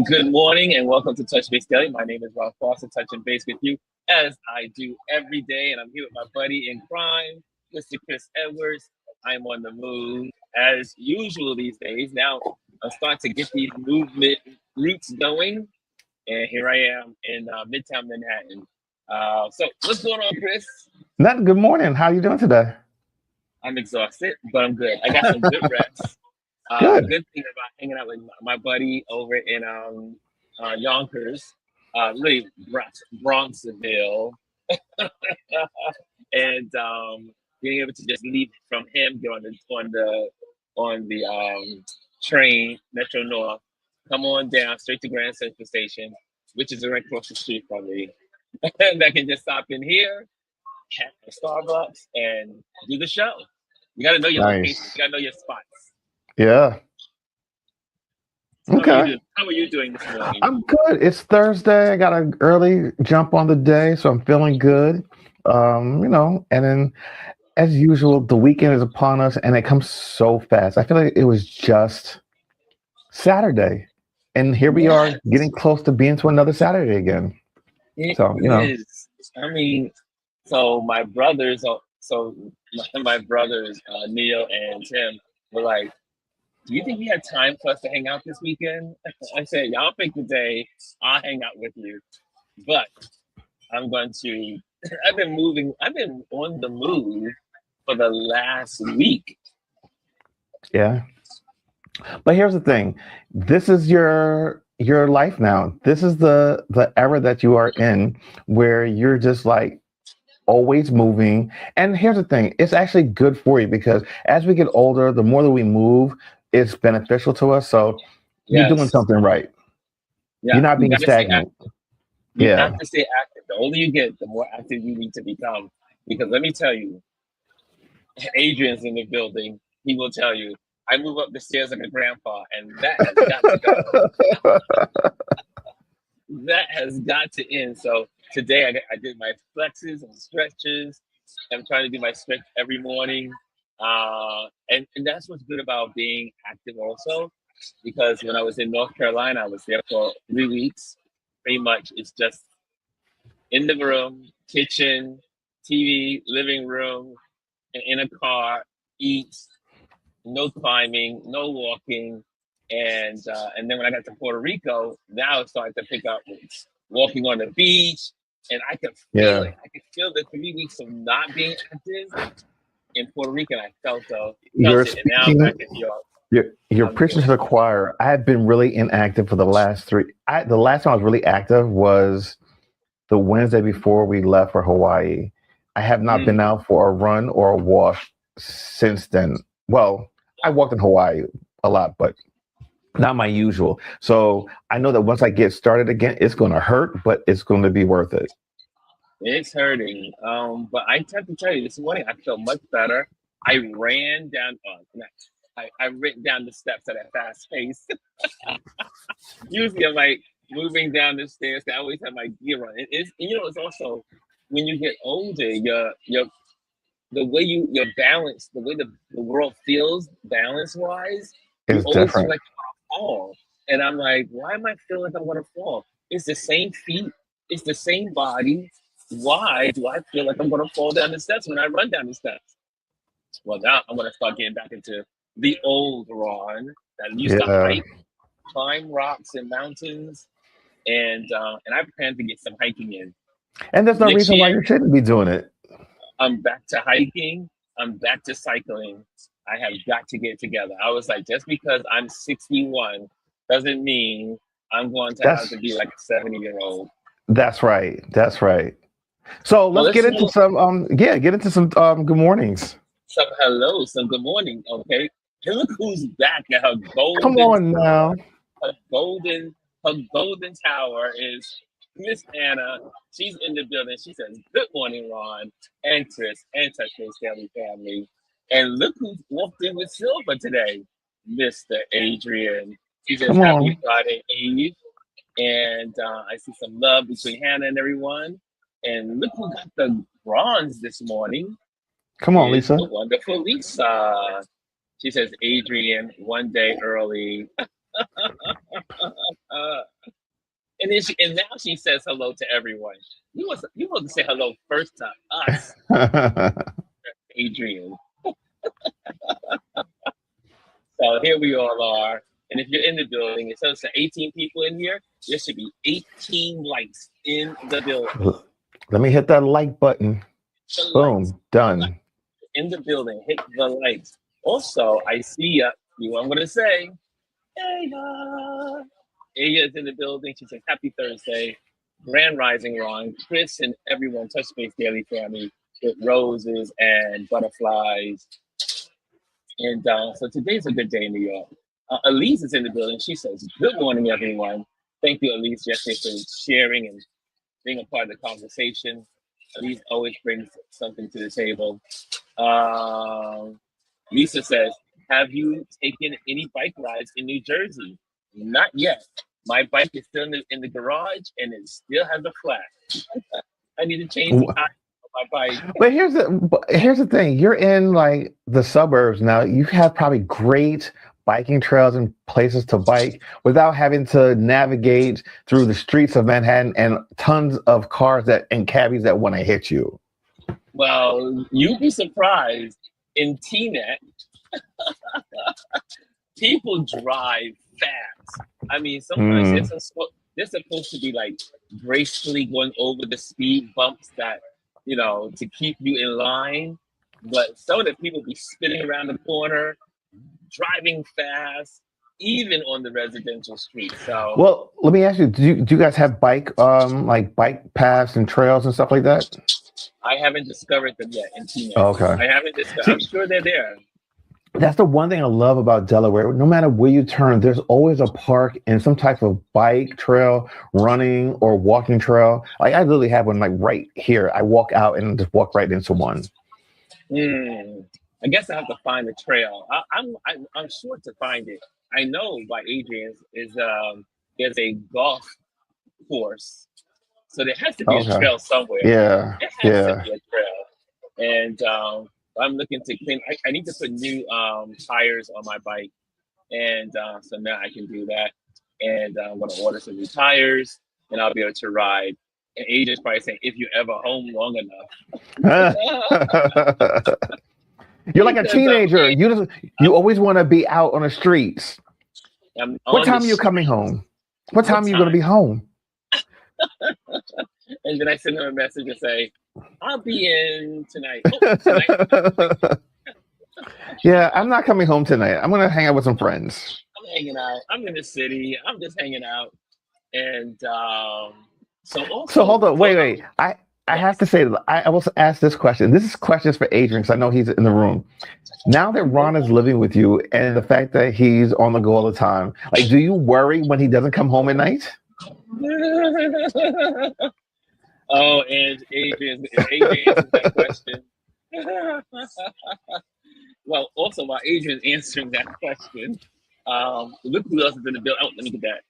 Good morning and welcome to Touch Base Daily. My name is Rob Foster, touching base with you as I do every day. And I'm here with my buddy in crime, Mr. Chris Edwards. I'm on the move as usual these days. Now I'm starting to get these movement roots going. And here I am in Midtown Manhattan. So what's going on, Chris? Good morning. How are you doing today? I'm exhausted, but I'm good. I got some good reps. The Good. good thing about hanging out with my buddy over in Yonkers, really Bronxville, and being able to just leave from him, get on the train, Metro North, come on down straight to Grand Central Station, which is right across the street from me, and I can just stop in here, have a Starbucks, and do the show. You got to know your location. Nice. You got to know your spots. Yeah. Okay. How are you doing this morning? I'm good. It's Thursday. I got an early jump on the day, so I'm feeling good. And then as usual, the weekend is upon us and it comes so fast. I feel like it was just Saturday. And here we are getting close to being to another Saturday again. It is. I mean, so my brothers, Neil and Tim were like, do you think we had time for us to hang out this weekend? I said, y'all pick the day, I'll hang out with you. But I've been on the move for the last week. Yeah. But here's the thing. This is your life now. This is the era that you are in where you're just like always moving. And here's the thing. It's actually good for you because as we get older, the more that we move, it's beneficial to us. So you're doing something right. Yeah, you're not being stagnant. You have to stay active. The older you get, the more active you need to become. Because let me tell you, Adrian's in the building. He will tell you, I move up the stairs like a grandpa, and that has got to go. That has got to end. So today I did my flexes and stretches. I'm trying to do my stretch every morning. And that's what's good about being active also, because when I was in North Carolina, I was there for 3 weeks. Pretty much it's just in the room, kitchen, TV, living room, and in a car, eat, no climbing, no walking. And then when I got to Puerto Rico, now it started to pick up with walking on the beach. And I could feel it. I could feel the 3 weeks of not being active in Puerto Rico. I felt it. And now I'm back in New York. You're preaching to the choir. I have been really inactive for the last three. The last time I was really active was the Wednesday before we left for Hawaii. I have not been out for a run or a walk since then. Well, I walked in Hawaii a lot, but not my usual. So I know that once I get started again, it's going to hurt, but it's going to be worth it. It's hurting. But I have to tell you, this morning I feel much better. I ran down. I ran down the steps at a fast pace. Usually I'm like moving down the stairs. I always have my gear on. It's also when you get older, the way your balance, the way the world feels balance wise, you always feel like you want to fall. And I'm like, why am I feeling like I'm gonna fall? It's the same feet, it's the same body. Why do I feel like I'm gonna fall down the steps when I run down the steps? Well, now I'm gonna start getting back into the old Ron that used to hike, climb rocks and mountains, and I plan to get some hiking in. And there's no reason why you shouldn't be doing it. I'm back to hiking. I'm back to cycling. I have got to get together. I was like, just because I'm 61 doesn't mean I'm going to have to be like a 70-year-old. That's right. That's right. So let's get into some good mornings. Some good morning. Okay. And look who's back at her golden. Come on now. Her golden tower is Miss Anna. She's in the building. She says, good morning, Ron and Chris and Touch Base Daily family. And look who walked in with silver today, Mr. Adrian. She says, happy Friday Eve. And I see some love between Hannah and everyone. And look who got the bronze this morning. Come on, Lisa. The wonderful Lisa. She says, Adrian, one day early. and now she says hello to everyone. You want to say hello first to us, Adrian. So here we all are. And if you're in the building, it says 18 people in here. There should be 18 likes in the building. Let me hit that like button. Boom, Likes. done. In the building, hit the likes. Also, I see you know what I'm going to say. Aya is in the building. She says, happy Thursday. Grand Rising, Ron. Chris and everyone, Touch Space Daily family with roses and butterflies. And so today's a good day in New York. Elise is in the building. She says, good morning, everyone. Thank you, Elise, yesterday for sharing and being a part of the conversation. Elise always brings something to the table. Lisa says, have you taken any bike rides in New Jersey? Not yet. My bike is still in the garage and it still has a flat. I need to change the tire on my bike. But here's the thing. You're in like the suburbs now. You have probably great biking trails and places to bike without having to navigate through the streets of Manhattan and tons of cars and cabbies that want to hit you. Well, you'd be surprised. In Teaneck, people drive fast. I mean, sometimes they're supposed to be like gracefully going over the speed bumps that, you know, to keep you in line. But some of the people be spinning around the corner, driving fast, even on the residential street. So, well, let me ask you: do you guys have bike paths and trails and stuff like that? I haven't discovered them yet in Teaneck. Okay, I haven't discovered. I'm sure they're there. That's the one thing I love about Delaware. No matter where you turn, there's always a park and some type of bike trail, running or walking trail. Like I literally have one like right here. I walk out and just walk right into one. I guess I have to find the trail. I'm sure to find it. I know by Adrian's is there's a golf course, so there has to be a trail somewhere. Yeah, there has to be a trail, and I'm looking to clean. I need to put new tires on my bike, and so now I can do that. And I'm gonna order some new tires, and I'll be able to ride. And Adrian's probably saying, "If you're ever home long enough." You're like a teenager. You always want to be out on the streets. What time are you coming home? What time are you going to be home? And then I send him a message and say, I'll be in tonight. Oh, tonight. Yeah, I'm not coming home tonight. I'm going to hang out with some friends. I'm hanging out. I'm in the city. I'm just hanging out. And so hold on. Wait. I have to say, I was asked this question. This is questions for Adrian, because I know he's in the room. Now that Ron is living with you and the fact that he's on the go all the time, like, do you worry when he doesn't come home at night? Oh, and Adrian answers that question. Well, also while Adrian's answering that question, look who else is in the building. Oh, let me get that.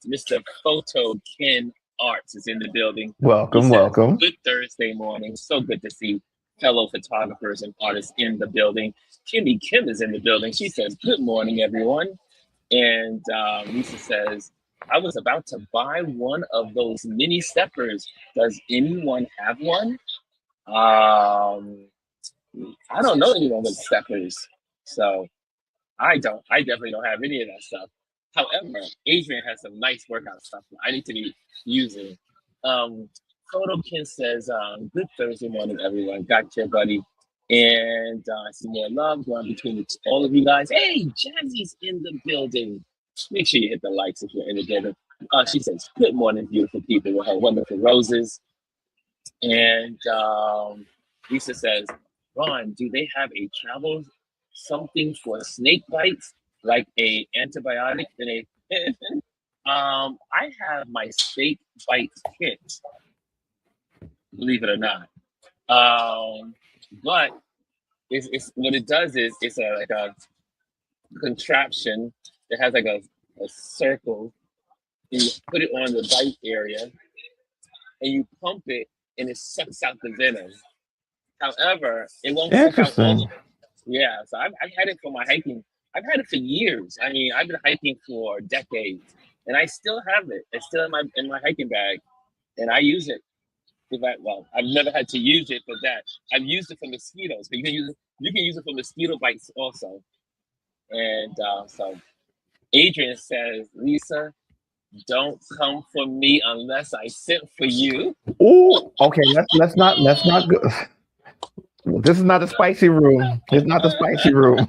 Mr. Photo Ken Arts is in the building. Welcome. Good Thursday morning. So good to see fellow photographers and artists in the building. Kimmy Kim is in the building. She says, good morning, everyone. And Lisa says, I was about to buy one of those mini steppers. Does anyone have one? I don't know anyone with steppers. So I definitely don't have any of that stuff. However, Adrian has some nice workout stuff I need to be using. Photokin says, good Thursday morning, everyone. Gotcha, buddy. And I see more love going between all of you guys. Hey, Jazzy's in the building. Make sure you hit the likes if you're in the building. She says, good morning, beautiful people with her wonderful roses. And Lisa says, Ron, do they have a travel something for snake bites? Like a antibiotic in a I have my snake bite kit, believe it or not. But it's what it does is it's like a contraption that has like a circle, and you put it on the bite area and you pump it and it sucks out the venom. However, it won't suck out all of it. Yeah, so I've had it for my hiking. I've had it for years. I mean, I've been hiking for decades, and I still have it. It's still in my hiking bag, and I use it. I've never had to use it for that. I've used it for mosquitoes, but you can use it for mosquito bites also. And so Adrian says, Lisa, don't come for me unless I sent for you. Oh, okay. Let's not go. This is not the spicy room. It's not the spicy room.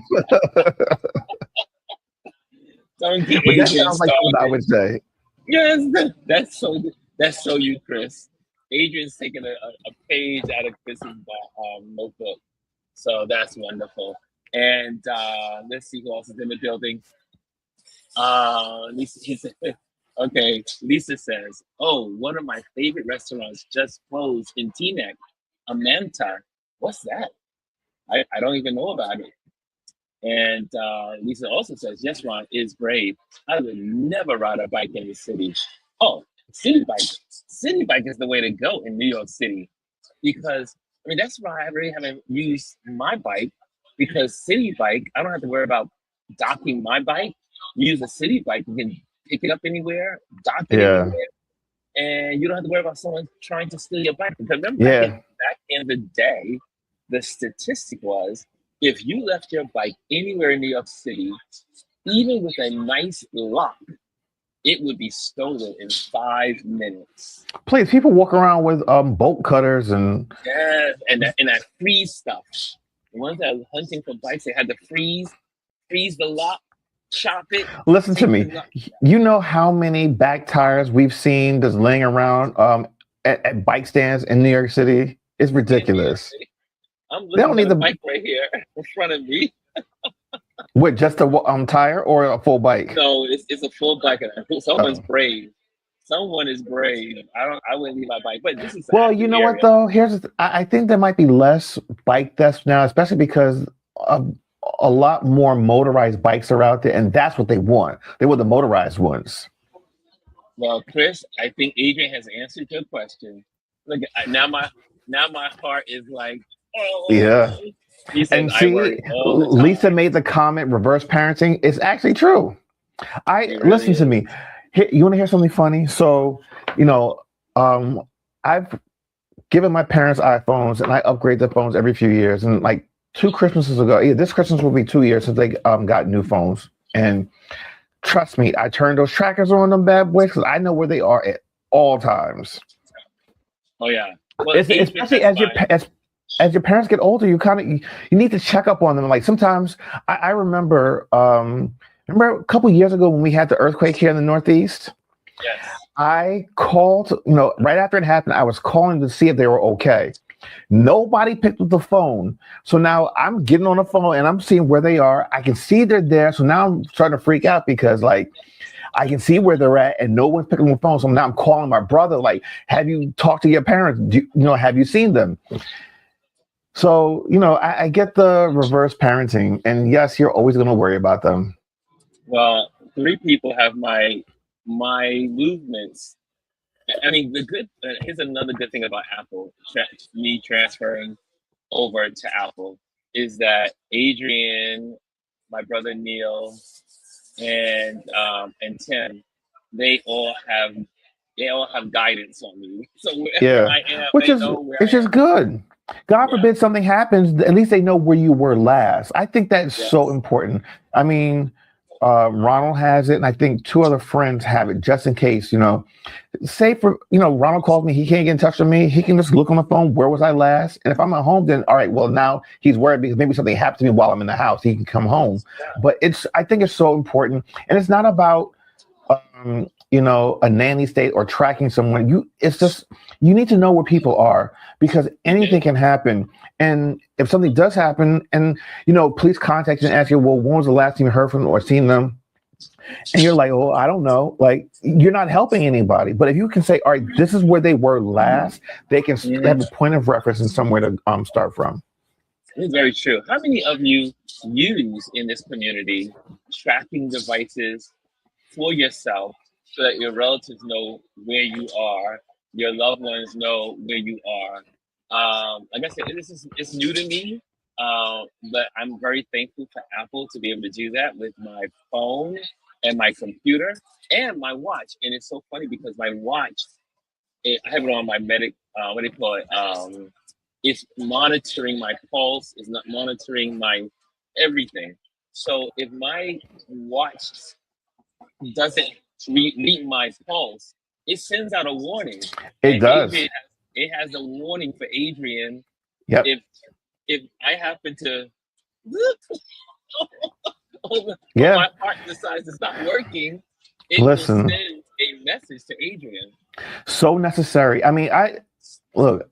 Don't get But that Adrian sounds like something I started. would say. Yes, that's so you, Chris. Adrian's taking a page out of Chris's notebook, so that's wonderful. And let's see who else is in the building. Lisa, okay. Lisa says, "Oh, one of my favorite restaurants just closed in Teaneck, Amanta. What's that? I don't even know about it." And Lisa also says, "Yes, Ron is brave. I would never ride a bike in the city. Oh, city bike. City bike is the way to go in New York City because I mean that's why I really haven't used my bike because city bike I don't have to worry about docking my bike. You use a city bike, you can pick it up anywhere, dock it Yeah. anywhere, and you don't have to worry about someone trying to steal your bike. Because remember Yeah. back in the day, the statistic was if you left your bike anywhere in New York City, even with a nice lock, it would be stolen in 5 minutes. Please, people walk around with bolt cutters and Yeah, and that freeze stuff. The ones that were hunting for bikes, they had to freeze the lock, chop it. listen to take me. the lock. You know how many back tires we've seen just laying around at bike stands in New York City? It's In New York ridiculous. City. I'm They don't looking at need a the bike right here in front of me. with just a tire or a full bike. No, it's a full bike. Someone's Oh. brave. Someone is brave. I wouldn't leave my bike, but this is an Well, active you know what area. though? I think there might be less bike thefts now, especially because a lot more motorized bikes are out there, and that's what they want. They want the motorized ones. Well, Chris, I think Adrian has answered your question. Look, now my heart is like, Yeah. oh. He says And I see, worry all the Lisa time. made the comment reverse parenting. It's actually true. It really Listen to is. me. You want to hear something funny? So, you know, I've given my parents iPhones and I upgrade their phones every few years. And like 2 Christmases ago, yeah, this Christmas will be 2 years since they got new phones. And trust me, I turned those trackers on them bad boys because I know where they are at all times. Oh yeah. Well, Especially as your parents get older, you need to check up on them. Like sometimes I remember remember a couple years ago when we had the earthquake here in the Northeast. yes. I called, right after it happened, I was calling to see if they were okay. Nobody picked up the phone. So now I'm getting on the phone and I'm seeing where they are. I can see they're there. So now I'm starting to freak out because like I can see where they're at and no one's picking up the phone. So now I'm calling my brother, like, have you talked to your parents? Have you seen them? So, I get the reverse parenting. And yes, you're always going to worry about them. Well, 3 people have my movements. I mean, here's another good thing about Apple. Me transferring over to Apple is that Adrian, my brother Neil, and Tim, they all have guidance on me. So wherever Yeah. I am, Which they is, know where it's I just am. good. God Yeah. forbid something happens, at least they know where you were last. I think that's so Yes. important. I mean, Ronald has it, and I think 2 other friends have it just in case, say Ronald calls me, he can't get in touch with me. He can just look on the phone, where was I last? And if I'm at home, then all right, well, now he's worried because maybe something happened to me while I'm in the house. He can come home. Yeah. But I think it's so important. And it's not about, a nanny state or tracking someone. It's just, you need to know where people are because anything can happen. And if something does happen and, please contact you and ask you, well, when was the last time you heard from them or seen them? And you're like, oh, I don't know. Like, you're not helping anybody. But if you can say, all right, this is where they were last, they can have a point of reference and somewhere to start from. It's very true. How many of you use in this community tracking devices for yourself so that your relatives know where you are, your loved ones know where you are? Like I said, it's new to me, but I'm very thankful for Apple to be able to do that with my phone. and my computer and my watch. And it's so funny because my watch, I have it on my medic. What do you call it? It's monitoring my pulse. It's not monitoring my everything. So if my watch doesn't read my pulse, it sends out a warning. It And does. it has a warning for Adrian. Yep. If I happen to Yeah. my heart decides to stop working, it Listen. will send a message to Adrian. So necessary. I mean, Look,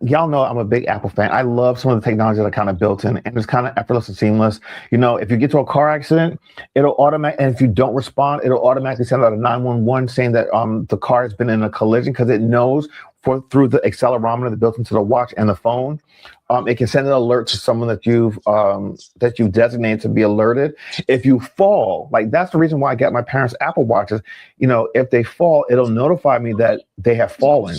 y'all know I'm a big Apple fan. I love some of the technology that are kind of built in, and it's kind of effortless and seamless. You know, if you get to a car accident, it'll automatically, and if you don't respond, it'll automatically send out a 911 saying that the car has been in a collision, because it knows through the accelerometer that's built into the watch and the phone. It can send an alert to someone that you've designated to be alerted. If you fall, like, that's the reason why I got my parents' Apple Watches. You know, if they fall, it'll notify me that they have fallen.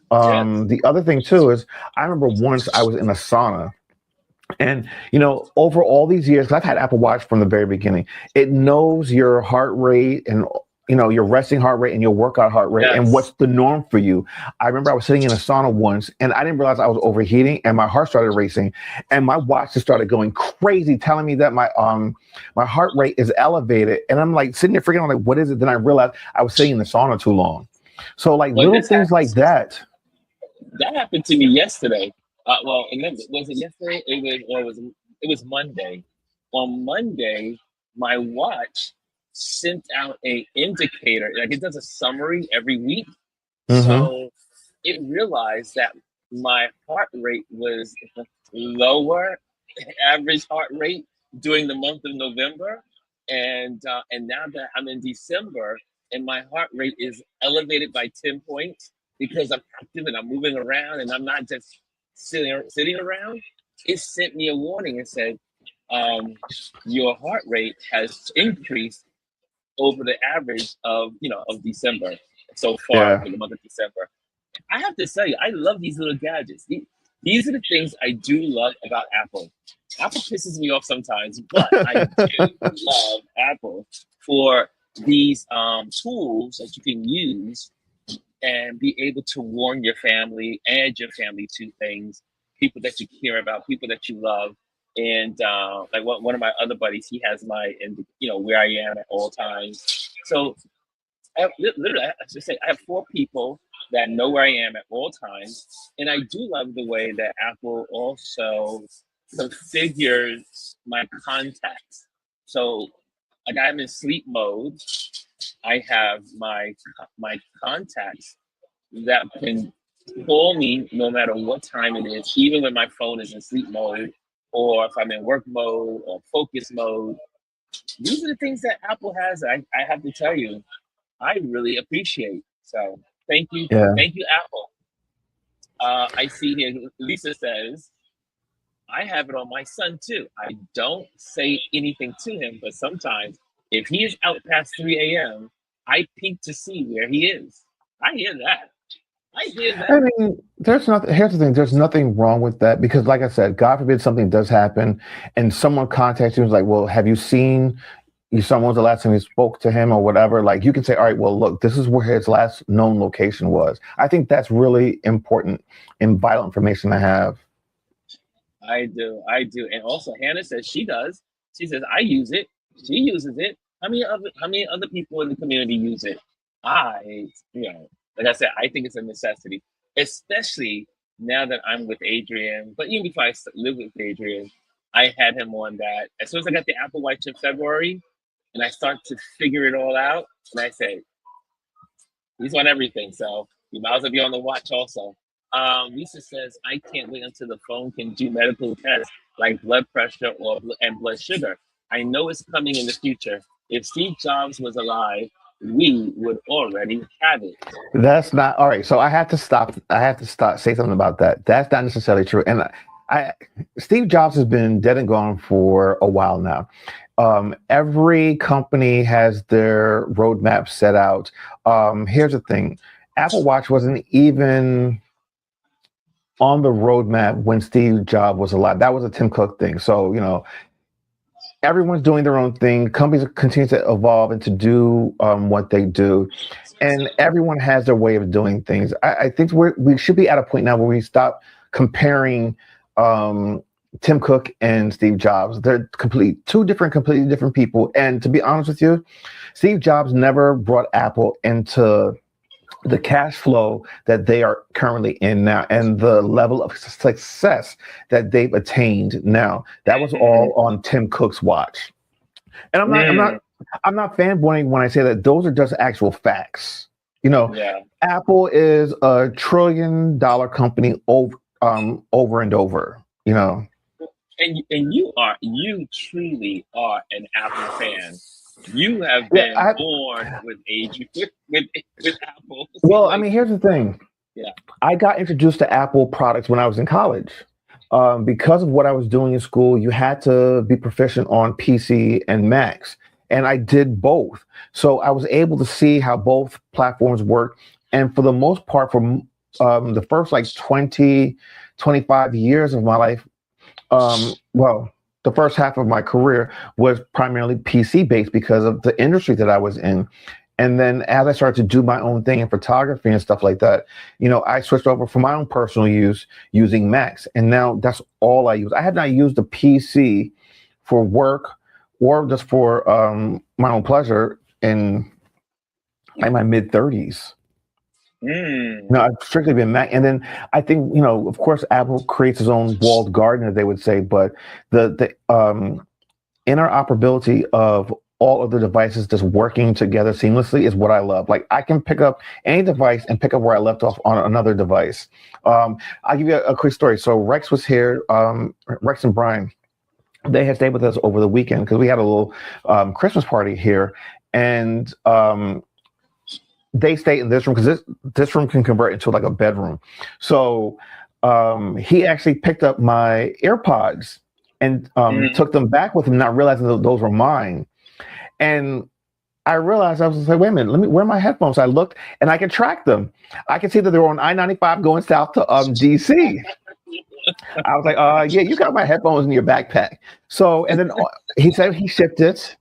The other thing too is, I remember once I was in a sauna, and you know, over all these years, 'cause I've had Apple Watch from the very beginning, it knows your heart rate and, you know, your resting heart rate and your workout heart rate, and what's the norm for you. I remember I was sitting in a sauna once, and I didn't realize I was overheating, and my heart started racing, and my watch just started going crazy, telling me that my heart rate is elevated, and I'm like sitting there freaking out, like, what is it? Then I realized I was sitting in the sauna too long. So, like, little things like that. That happened to me yesterday. Well, was it yesterday? It was Monday. On Monday, my watch sent out a indicator. Like, it does a summary every week. So it realized that my heart rate was lower, average heart rate, during the month of November, and now that I'm in December, and my heart rate is elevated by 10 points because I'm active and I'm moving around and I'm not just sitting around. It sent me a warning and said, your heart rate has increased over the average of December so far, for the month of December. I have to tell you, I love these little gadgets. These are the things I do love about Apple. Apple pisses me off sometimes, but I do love Apple for these tools that you can use and be able to warn your family, add your family to things, people that you care about, people that you love. And like one of my other buddies, he has where I am at all times. So I should say, I have 4 people that know where I am at all times. And I do love the way that Apple also configures my contacts. So, like, I'm in sleep mode. I have my contacts that can call me no matter what time it is, even when my phone is in sleep mode, or if I'm in work mode or focus mode. These are the things that Apple has. I have to tell you, I really appreciate. So thank you. Thank you, Apple. I see here, Lisa says, I have it on my son too. I don't say anything to him, but sometimes if he is out past 3 a.m., I peek to see where he is. I hear that. I mean, here's the thing, there's nothing wrong with that, because, like I said, God forbid something does happen and someone contacts you and is like, well, have you seen someone's the last time you spoke to him or whatever? Like, you can say, all right, well, look, this is where his last known location was. I think that's really important and vital information to have. I do. And also, Hannah says she does. She says, I use it. She uses it. How many other people in the community use it? Like I said, I think it's a necessity, especially now that I'm with Adrian. But even before I lived with Adrian, I had him on that. As soon as I got the Apple Watch in February, and I start to figure it all out, and I say, he's on everything, so you might as well be on the watch also. Lisa says, I can't wait until the phone can do medical tests like blood pressure and blood sugar. I know it's coming in the future. If Steve Jobs was alive, we would already have it. That's not all right. So I have to say something about that. That's not necessarily true. And Steve Jobs has been dead and gone for a while now. Every company has their roadmap set out. Here's the thing. Apple Watch wasn't even on the roadmap when Steve Jobs was alive. That was a Tim Cook thing. So, everyone's doing their own thing. Companies continue to evolve and to do what they do, and everyone has their way of doing things. I think we should be at a point now where we stop comparing um, Tim Cook and Steve Jobs. They're completely different people. And to be honest with you, Steve Jobs never brought Apple into the cash flow that they are currently in now and the level of success that they've attained now. That was all on Tim Cook's watch. And I'm not fanboying when I say that. Those are just actual facts. Yeah. Apple is $1 trillion company over and over. And you truly are an Apple fan. You have been born with Apple. Well, I mean, here's the thing. Yeah. I got introduced to Apple products when I was in college. Because of what I was doing in school, you had to be proficient on PC and Macs. And I did both. So I was able to see how both platforms work. And for the most part, for the first like 20, 25 years of my life, the first half of my career was primarily PC based because of the industry that I was in. And then as I started to do my own thing in photography and stuff like that, I switched over for my own personal use using Macs. And now that's all I use. I had not used a PC for work or just for my own pleasure in like my mid 30s. No, I've strictly been Mac. And then I think, of course, Apple creates its own walled garden, as they would say, but the interoperability of all of the devices just working together seamlessly is what I love. Like I can pick up any device and pick up where I left off on another device. I'll give you a quick story. So Rex was here, Rex and Brian, they had stayed with us over the weekend because we had a little Christmas party here. And they stayed in this room because this room can convert into like a bedroom. So he actually picked up my AirPods and took them back with him, not realizing that those were mine. And I realized, I was like, wait a minute, where are my headphones? I looked and I could track them. I could see that they were on I-95 going south to DC. I was like, yeah, you got my headphones in your backpack. So, and then he said he shipped it.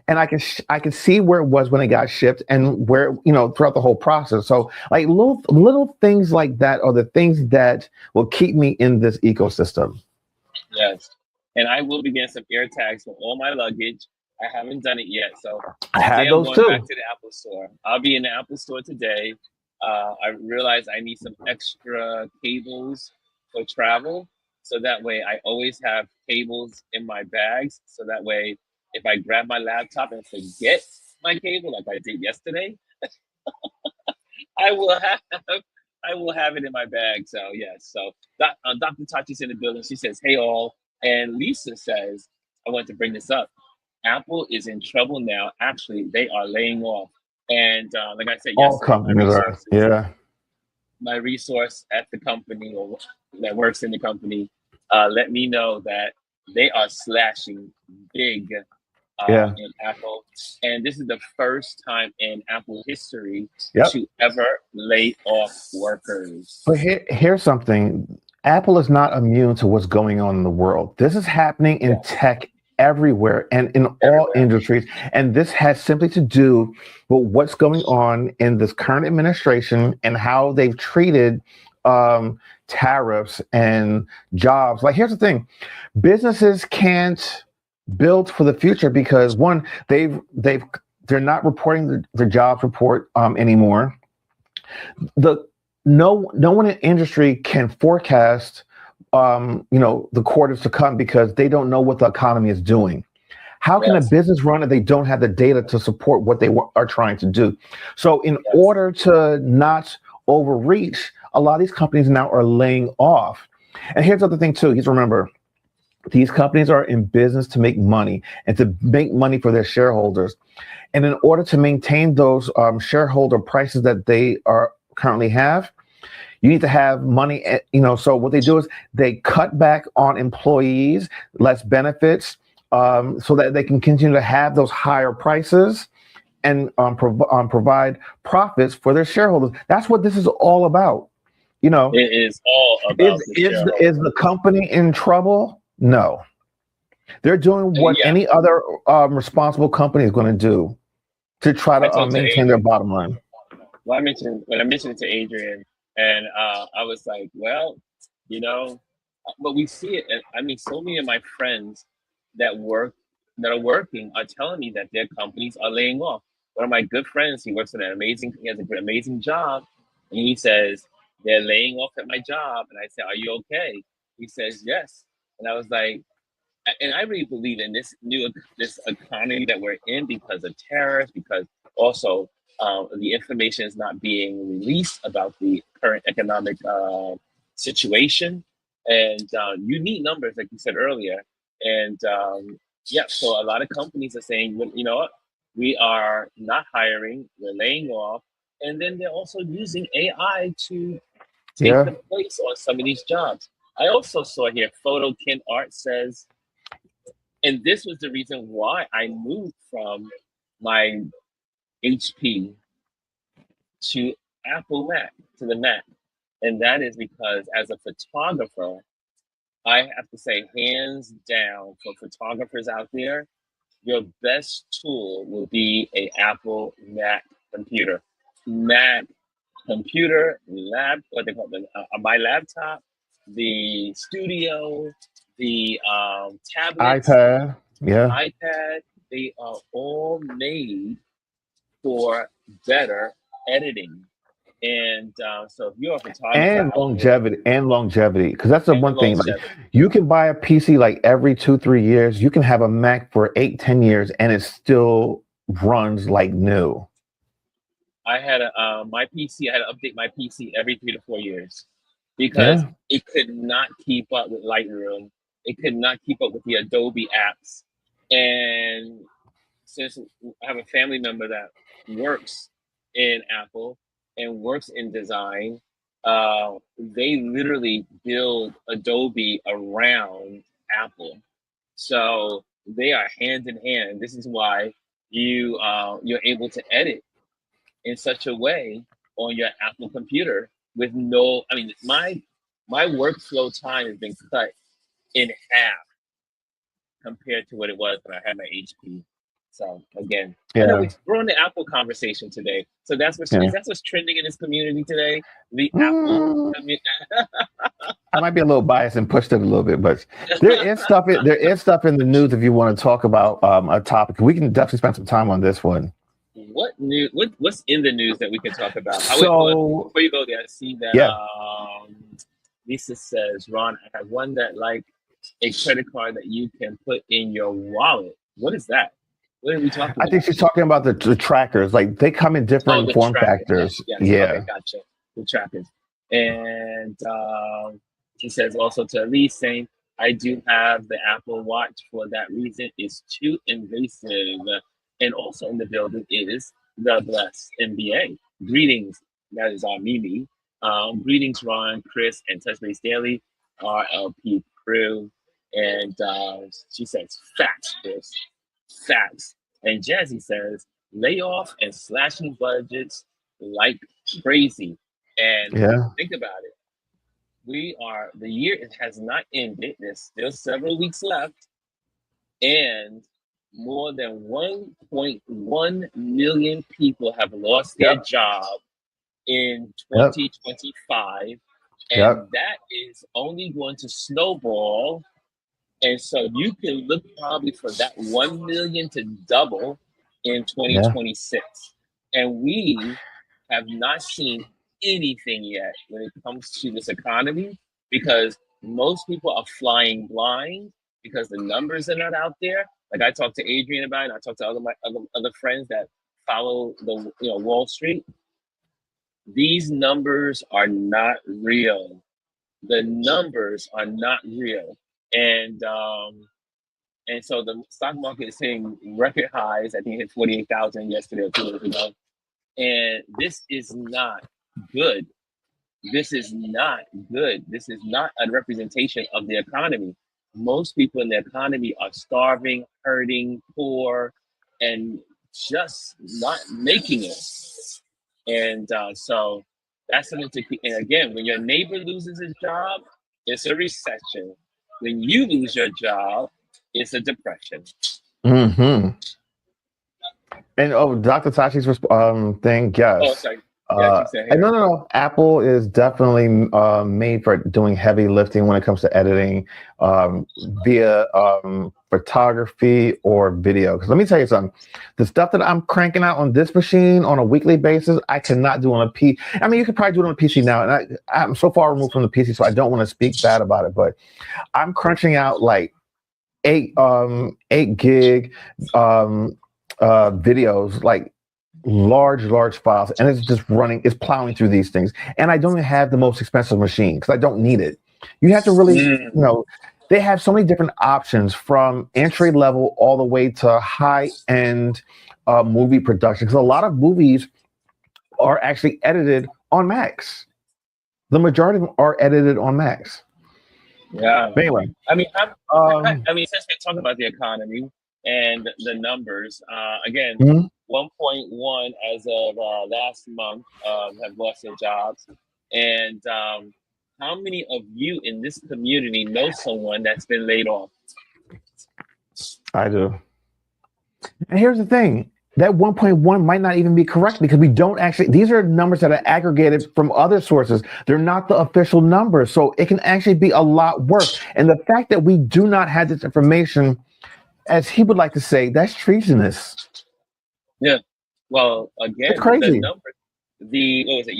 And I can see where it was when it got shipped and where, throughout the whole process. So like little things like that are the things that will keep me in this ecosystem. Yes. And I will be getting some air tags for all my luggage. I haven't done it yet. So I had those too. Back to the Apple store. I'll be in the Apple store today. I realized I need some extra cables for travel. So that way I always have cables in my bags. So that way, if I grab my laptop and forget my cable like I did yesterday, I will have it in my bag. So yes. So Dr. Tachi's in the building. She says, "Hey all," and Lisa says, "I want to bring this up. Apple is in trouble now. Actually, they are laying off." And like I said, all companies are. Yeah. My resource at the company or that works in the company let me know that they are slashing big. In Apple, and this is the first time in Apple history to ever lay off workers. But here's something: Apple is not immune to what's going on in the world. This is happening in tech everywhere and in all industries, and this has simply to do with what's going on in this current administration and how they've treated tariffs and jobs. Like, here's the thing: businesses can't build for the future because one, they're not reporting the jobs report anymore. No one in industry can forecast the quarters to come because they don't know what the economy is doing. How can a business run if they don't have the data to support what they are trying to do? So in order to not overreach, a lot of these companies now are laying off. And here's the other thing too, remember, these companies are in business to make money and to make money for their shareholders. And in order to maintain those shareholder prices that they are currently have, you need to have money, so what they do is they cut back on employees, less benefits, so that they can continue to have those higher prices and provide profits for their shareholders. That's what this is all about. It is all about is the company in trouble? No. They're doing what any other responsible company is going to do to try to maintain their bottom line. Well, when I mentioned it to Adrian, and I was like, well, you know, but we see it. And I mean, so many of my friends that are working are telling me that their companies are laying off. One of my good friends, he has an amazing job, and he says they're laying off at my job. And I said, "Are you okay?" He says, "Yes." And I was like, and I really believe in this economy that we're in because of tariffs, because also the information is not being released about the current economic situation, and you need numbers, like you said earlier, and yeah, so a lot of companies are saying, well, you know what, we are not hiring, we're laying off, and then they're also using AI to take the place on some of these jobs. I also saw here, Photo Kin Art says, and this was the reason why I moved from my HP to Apple Mac, to the Mac. And that is because as a photographer, I have to say, hands down, for photographers out there, your best tool will be a Apple Mac computer. Mac computer, what they call it, my laptop, the studio, the tablets, iPad, they are all made for better editing. And so if you're a photographer, and longevity, because that's the one thing. Like, you can buy a PC like every 2-3 years. You can have a Mac for 8-10 years, and it still runs like new. I had my PC. I had to update my PC every 3 to 4 years because it could not keep up with Lightroom. It could not keep up with the Adobe apps. And since I have a family member that works in Apple and works in design, they literally build Adobe around Apple. So they are hand in hand. This is why you're able to edit in such a way on your Apple computer with no, I mean, my workflow time has been cut in half compared to what it was when I had my HP. So again, I know we're on the Apple conversation today. So that's what's trending in this community today. The Apple community. I might be a little biased and pushed it a little bit, but there is stuff in the news if you want to talk about a topic. We can definitely spend some time on this one. What's in the news that we can talk about? So before you go there, I see that Lisa says, Ron, I have one that like a credit card that you can put in your wallet. What is that? What are we talking about? I think she's talking about the trackers. Like, they come in different form factors. Yes. Okay, gotcha. The trackers. And she says also to Elise saying, I do have the Apple Watch for that reason. It's too invasive. And also in the building is the Blessed MBA. Greetings. That is our Mimi. Greetings, Ron, Chris, and Touchbase Daily, RLP crew. And she says, facts, Chris. Facts. And Jazzy says, layoff and slashing budgets like crazy. And think about it. The year has not ended. There's still several weeks left. And more than 1.1 million people have lost their job in 2025. And that is only going to snowball. And so you can look probably for that 1 million to double in 2026. And we have not seen anything yet when it comes to this economy, because most people are flying blind because the numbers are not out there. Like, I talked to Adrian about it, and I talked to other friends that follow the Wall Street. These numbers are not real. The numbers are not real. And so the stock market is hitting record highs. I think it hit 48,000 yesterday or 2 days ago. And this is not good. This is not good. This is not a representation of the economy. Most people in the economy are starving, hurting, poor, and just not making it. And so that's something to keep. And again, when your neighbor loses his job, it's a recession. When you lose your job, It's a depression. Mm-hmm. And Dr. Tashi's thing, Oh, yes. sorry. Yeah, keep saying And here. no. Apple is definitely made for doing heavy lifting when it comes to editing via photography or video. Because let me tell you something, the stuff that I'm cranking out on this machine on a weekly basis, I cannot do on a PC. I mean, you could probably do it on a PC now, and I'm so far removed from the PC, so I don't want to speak bad about it. But I'm crunching out like 8 gig videos, like large files, and it's just it's plowing through these things. And I don't even have the most expensive machine because I don't need it. You have to really, they have so many different options from entry level all the way to high end movie production. Because a lot of movies are actually edited on Macs. The majority of them are edited on Macs. Yeah. But anyway, I mean, since we're talking about the economy and the numbers, again, 1.1 as of last month have lost their jobs. And how many of you in this community know someone that's been laid off? I do. And here's the thing. That 1.1 might not even be correct because we don't actually, these are numbers that are aggregated from other sources. They're not the official numbers. So it can actually be a lot worse. And the fact that we do not have this information, as he would like to say, that's treasonous. Yeah. Well, again, it's crazy. The numbers, what was it?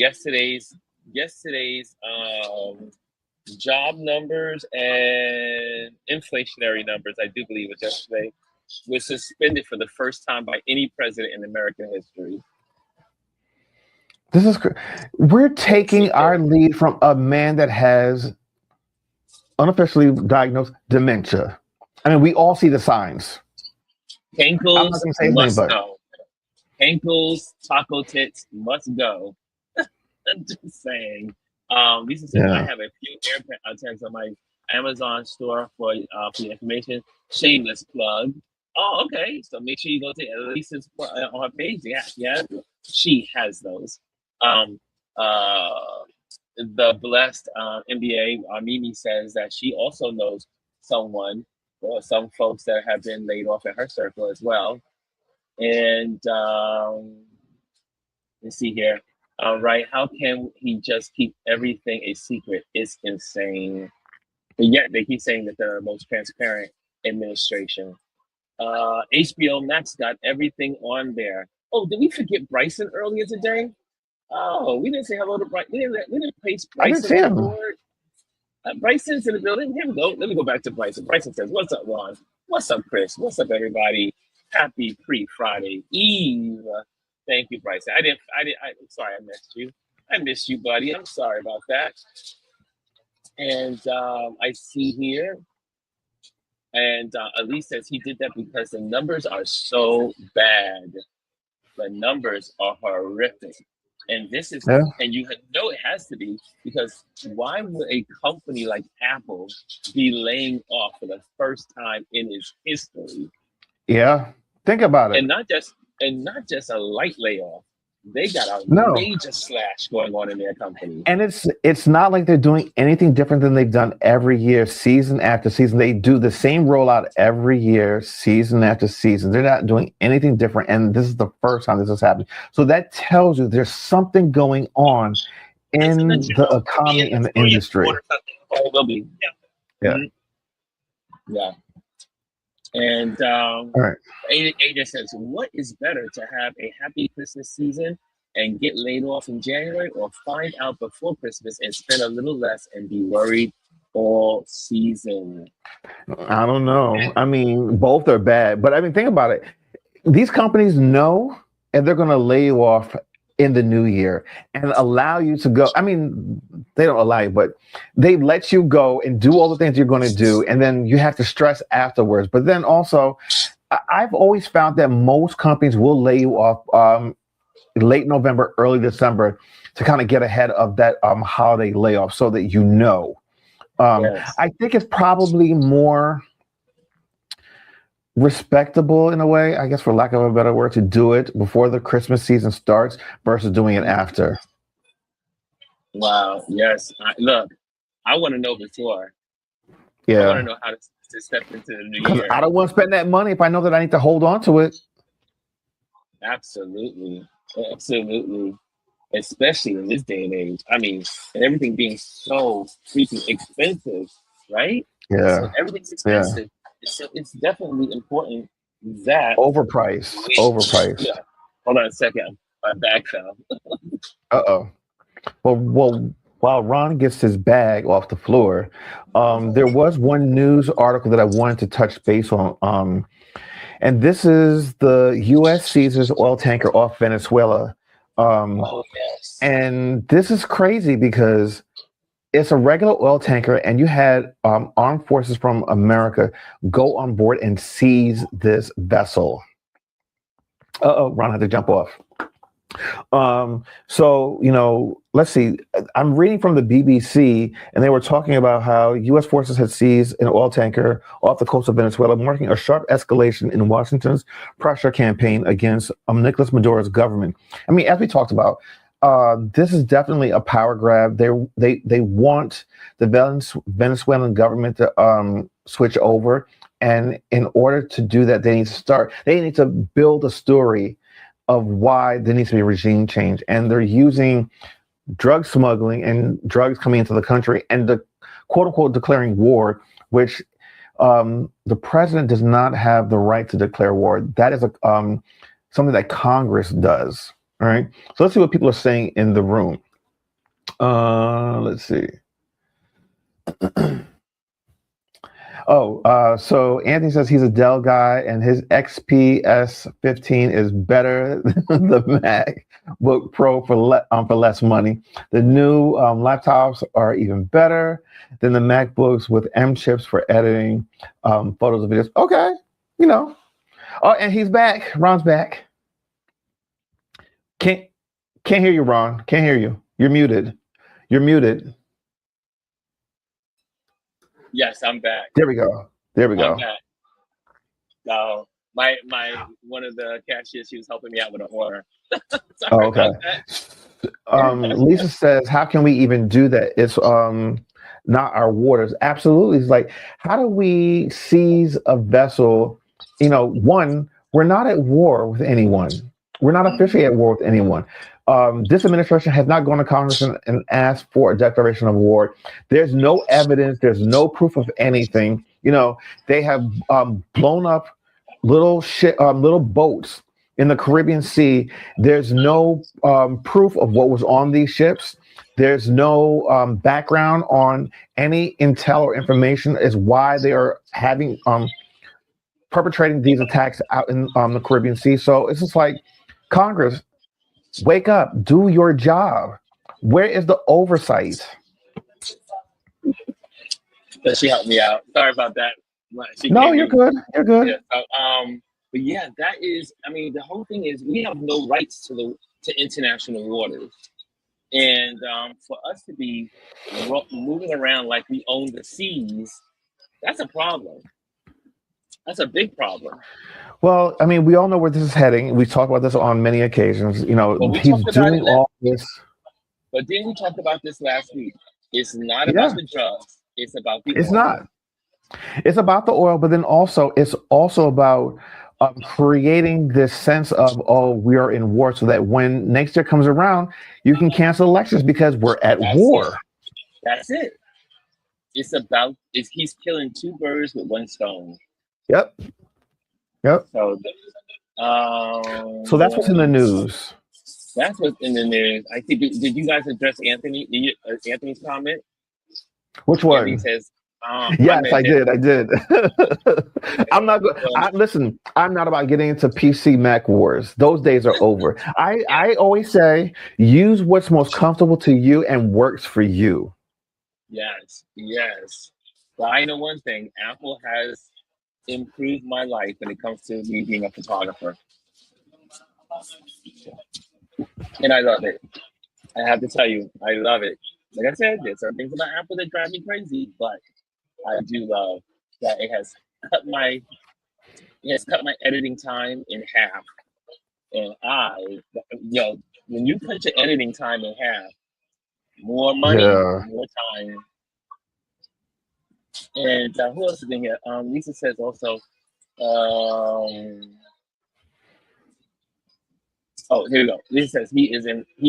Yesterday's job numbers and inflationary numbers, I do believe it was yesterday, was suspended for the first time by any president in American history. This is we're taking our lead from a man that has unofficially diagnosed dementia. I mean, we all see the signs. Ankles must go. Ankles, taco tits must go. I'm just saying. Lisa says, I have a few AirTags on my Amazon store for the information. Shameless plug. Oh, okay. So make sure you go to Lisa's on her page. Yeah, she has those. The blessed MBA, Mimi says that she also knows someone or some folks that have been laid off in her circle as well. And let's see here. Right, how can he just keep everything a secret? It's insane. But yet they keep saying that they're the most transparent administration. HBO Max got everything on there. Oh, did we forget Bryson earlier today? Oh, we didn't say hello to Bryson. We didn't place Bryson on board. Bryson's in the building. Here we go. Let me go back to Bryson. Bryson says, "What's up, Ron? What's up, Chris? What's up, everybody? Happy pre-Friday Eve." Thank you, Bryson. Sorry, I missed you. I missed you, buddy. I'm sorry about that. And I see here, and Elise says he did that because the numbers are so bad. The numbers are horrific. And this is, and you know it has to be, because why would a company like Apple be laying off for the first time in its history? Yeah, think about it. And not just a light layoff. They got a major slash going on in their company. And it's not like they're doing anything different than they've done every year, season after season. They do the same rollout every year, season after season. They're not doing anything different. And this is the first time this is happening. So that tells you there's something going on in the economy and the industry. Oh, it will be. Yeah. Mm-hmm. Yeah. And right. AJ says, what is better, to have a happy Christmas season and get laid off in January, or find out before Christmas and spend a little less and be worried all season? I don't know. I mean, both are bad. But I mean, think about it. These companies know, and they're going to lay you off in the new year and allow you to go. I mean, they don't allow you, but they let you go and do all the things you're going to do. And then you have to stress afterwards. But then also, I've always found that most companies will lay you off late November, early December to kind of get ahead of that holiday layoff, so that you know. Yes. I think it's probably more respectable in a way, I guess, for lack of a better word, to do it before the Christmas season starts versus doing it after. Wow. Yes. Look, I want to know before. Yeah. I want to know how to to step into the new Because year. I don't want to spend that money if I know that I need to hold on to it. Absolutely. Absolutely. Especially in this day and age. I mean, and everything being so freaking expensive, right? Yeah. So everything's expensive. So it's definitely important that Overpriced. Yeah. Hold on a second. My bag fell. Uh-oh. Well, while Ron gets his bag off the floor, there was one news article that I wanted to touch base on. And this is the U.S. seizes oil tanker off Venezuela. Oh yes. And this is crazy because it's a regular oil tanker, and you had armed forces from America go on board and seize this vessel. Ron had to jump off. So, let's see. I'm reading from the BBC, and they were talking about how U.S. forces had seized an oil tanker off the coast of Venezuela, marking a sharp escalation in Washington's pressure campaign against Nicolas Maduro's government. I mean, as we talked about, this is definitely a power grab. They want the Venezuelan government to switch over, and in order to do that, they need to build a story of why there needs to be a regime change. And they're using drug smuggling and drugs coming into the country and the quote unquote declaring war, which the president does not have the right to declare war. That is something that Congress does. All right. So let's see what people are saying in the room. Let's see. So Anthony says he's a Dell guy and his XPS 15 is better than the MacBook Pro for less money. The new laptops are even better than the MacBooks with M chips for editing photos and videos. Okay, Oh, and he's back. Ron's back. Can't hear you, Ron. Can't hear you. You're muted. Yes, I'm back. There we go. I'm back. So my one of the cashiers, she was helping me out with an order. Sorry okay. Lisa says, how can we even do that? It's not our waters. Absolutely. It's like, how do we seize a vessel? One, we're not at war with anyone. We're not officially at war with anyone. This administration has not gone to Congress and asked for a declaration of war. There's no evidence. There's no proof of anything. They have blown up little boats in the Caribbean Sea. There's no proof of what was on these ships. There's no background on any intel or information as why they are having perpetrating these attacks out in the Caribbean Sea. So it's just like, Congress, wake up, do your job. Where is the oversight? She helped me out. Sorry about that. No, you're good. You're good. Yeah, but yeah, that is. I mean, the whole thing is we have no rights to international waters, and for us to be moving around like we own the seas, that's a problem. That's a big problem. Well, I mean, we all know where this is heading. We talked about this on many occasions. He's doing all this. But then we talked about this last week. It's not about the drugs. It's about the oil. It's not. It's about the oil, but then it's also about creating this sense of, we are in war, so that when next year comes around, you can cancel elections because we're at war. That's it. He's killing two birds with one stone. Yep. So that's what's in the news. That's what's in the news. I think. Did you guys address Anthony's comment? Which one? Anthony says, yes, I did. I'm not. Listen, I'm not about getting into PC Mac wars. Those days are over. I always say, use what's most comfortable to you and works for you. Yes. Well, I know one thing. Apple has improved my life when it comes to me being a photographer, and I love it. I have to tell you, I love it. Like I said, there's some things about Apple that drive me crazy, but I do love that it has cut my editing time in half. And when you cut your editing time in half, more money, more time. And who else is in here? Lisa says also. Um, oh, here we go. Lisa says he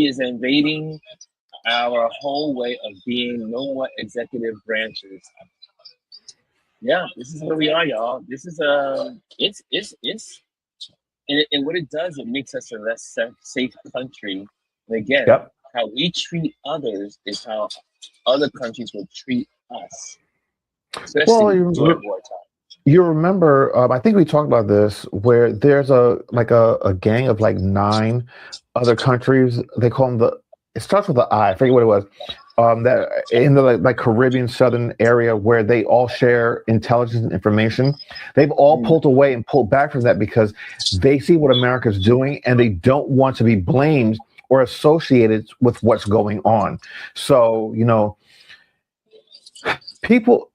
is invading our whole way of being. No more executive branches. Yeah, this is where we are, y'all. This is it's and what it does, it makes us a less safe country. And again, Yep. how we treat others is how other countries will treat us, Well, especially during wartime. you remember, I think we talked about this, where there's a gang of like 9 other countries. They call them it starts with the I forget what it was. That in the like Caribbean southern area where they all share intelligence and information. They've all pulled away and pulled back from that because they see what America's doing and they don't want to be blamed or associated with what's going on. So,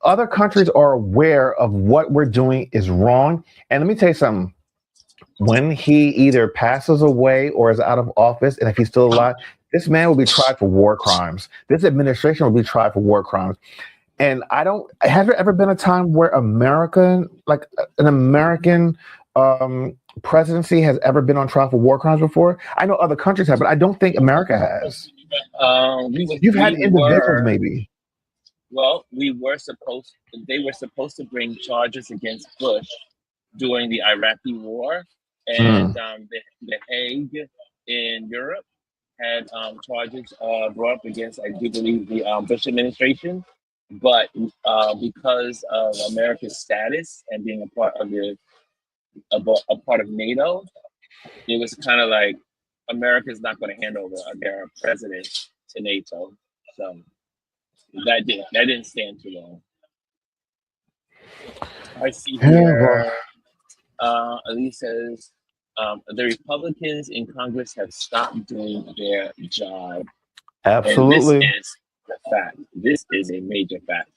other countries are aware of what we're doing is wrong. And let me tell you something. When he either passes away or is out of office, and if he's still alive, this man will be tried for war crimes. This administration will be tried for war crimes. And has there ever been a time where like an American presidency has ever been on trial for war crimes before? I know other countries have, but I don't think America has. You've had individuals maybe. Well, they were supposed to bring charges against Bush during the Iraqi war, and the Hague in Europe had charges brought up against, I do believe, the Bush administration. But because of America's status and being a part of a part of NATO, it was kind of like America's not going to hand over their president to NATO. So that didn't stand too long. I see here. Elise says the Republicans in Congress have stopped doing their job. Absolutely. And this is the fact. This is a major fact.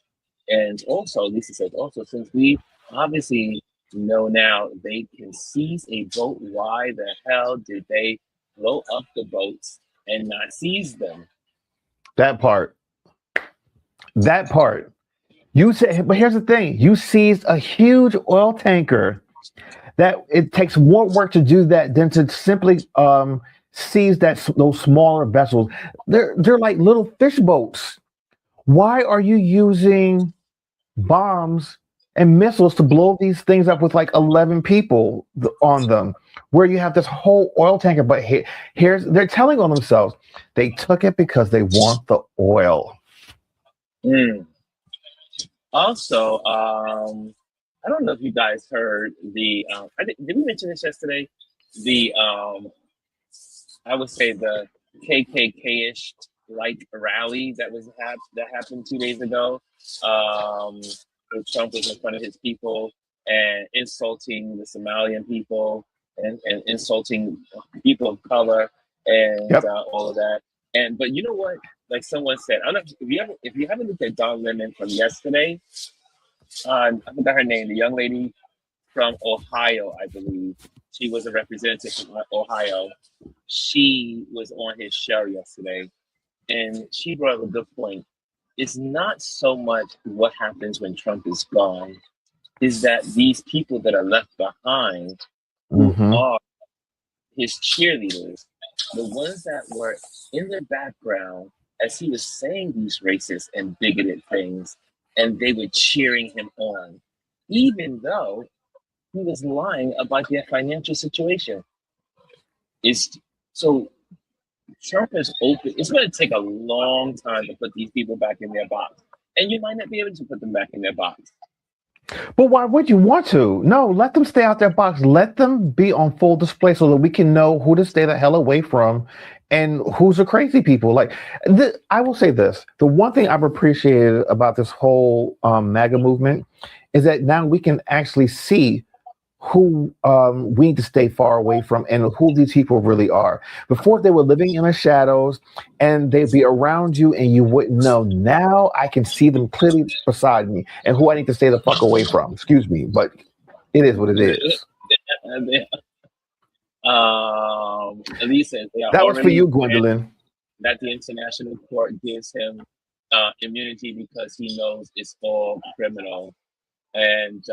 And also, Lisa says, since we obviously know now they can seize a boat, why the hell did they blow up the boats and not seize them? That part. You said, but here's the thing: you seized a huge oil tanker. That it takes more work to do that than to simply seize those smaller vessels. They're like little fish boats. Why are you using bombs and missiles to blow these things up with like 11 people on them, where you have this whole oil tanker? But they're telling on themselves. They took it because they want the oil. Also, I don't know if you guys heard did we mention this yesterday? I would say the KKK-ish like rally that happened 2 days ago. Where Trump was in front of his people and insulting the Somalian people and insulting people of color and all of that. But you know what? Like someone said, I don't know if you haven't looked at Don Lemon from yesterday. I forgot her name. The young lady from Ohio, I believe. She was a representative from Ohio. She was on his show yesterday, and she brought up a good point. It's not so much what happens when Trump is gone, is that these people that are left behind who are his cheerleaders, the ones that were in the background as he was saying these racist and bigoted things, and they were cheering him on, even though he was lying about their financial situation. So Trump is open. It's going to take a long time to put these people back in their box, and you might not be able to put them back in their box. But why would you want to? No, let them stay out their box. Let them be on full display so that we can know who to stay the hell away from and who's the crazy people. Like, I will say this. The one thing I've appreciated about this whole MAGA movement is that now we can actually see who we need to stay far away from and who these people really are. Before, they were living in the shadows and they'd be around you and you wouldn't know. Now I can see them clearly beside me and who I need to stay the fuck away from. Excuse me, but it is what it is. Elise says that was for you, Gwendolyn. that the international court gives him immunity because he knows it's all criminal. And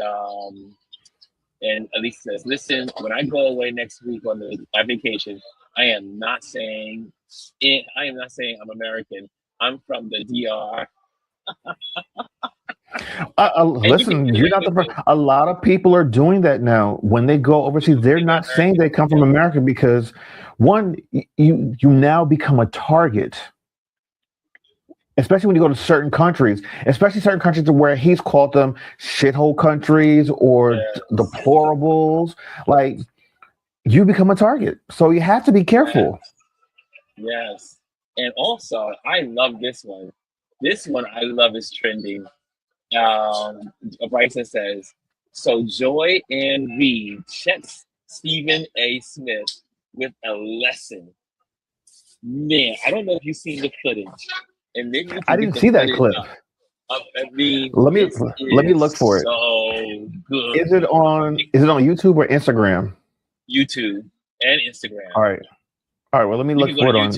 Elise says, "Listen, when I go away next week on my vacation, I am not saying it. I am not saying I'm American. I'm from the DR." Listen, you're not the first. A lot of people are doing that now. When they go overseas, they're not saying they come from America because, one, you now become a target. Especially when you go to certain countries, especially certain countries where he's called them shithole countries or deplorables. Like, you become a target, so you have to be careful. Yes, and also I love this one. This one I love is trending. Bryson says, "So Joy and Reid checks Stephen A. Smith with a lesson." Man, I don't know if you've seen the footage, and maybe I didn't see that clip. I mean, let me look for it. So good. Is it on YouTube or Instagram? YouTube and Instagram. All right. Well, let me look for it on.